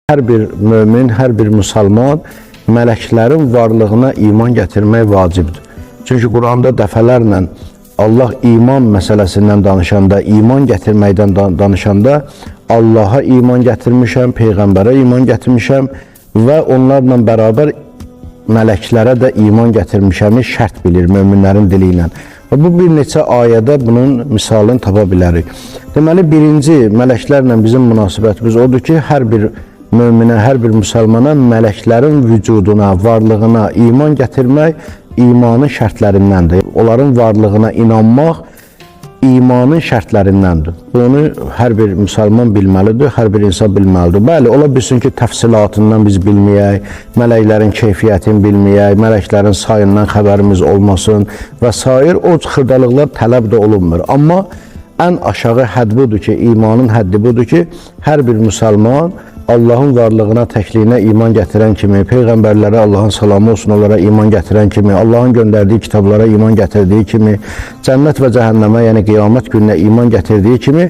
Hər bir mömin, hər bir müsəlman mələklərin varlığına iman gətirmək vacibdir. Çünki Quranda dəfələrlə Allah iman məsələsindən danışanda, iman gətirməkdən danışanda Allaha iman gətirmişəm, Peyğəmbərə iman gətirmişəm və onlarla bərabər mələklərə də iman gətirmişəmi şərt bilir möminlərin dili ilə. Və bu bir neçə ayədə bunun misalını tapa bilərik. Deməli, birinci mələklərlə bizim münasibətimiz odur ki, hər bir möminə, hər bir müsəlmana mələklərin vücuduna, varlığına iman gətirmək imanın şərtlərindəndir. Onların varlığına inanmaq imanın şərtlərindəndir. Bunu hər bir müsəlman bilməlidir, hər bir insan bilməlidir. Bəli, ola bilsin ki, təfsilatından biz bilməyək, mələklərin keyfiyyətini bilməyək, mələklərin sayından xəbərimiz olmasın və sair o xırdalıqlar tələb də olunmur. Amma ən aşağı hədd budur ki, imanın həddi budur ki, hər bir müsəlman Allahın varlığına, təkliyinə iman gətirən kimi, Peyğəmbərlərə Allahın salamı olsun, onlara iman gətirən kimi, Allahın göndərdiyi kitablara iman gətirdiyi kimi, cənnət və cəhənnəmə, yəni qiyamət gününə iman gətirdiyi kimi,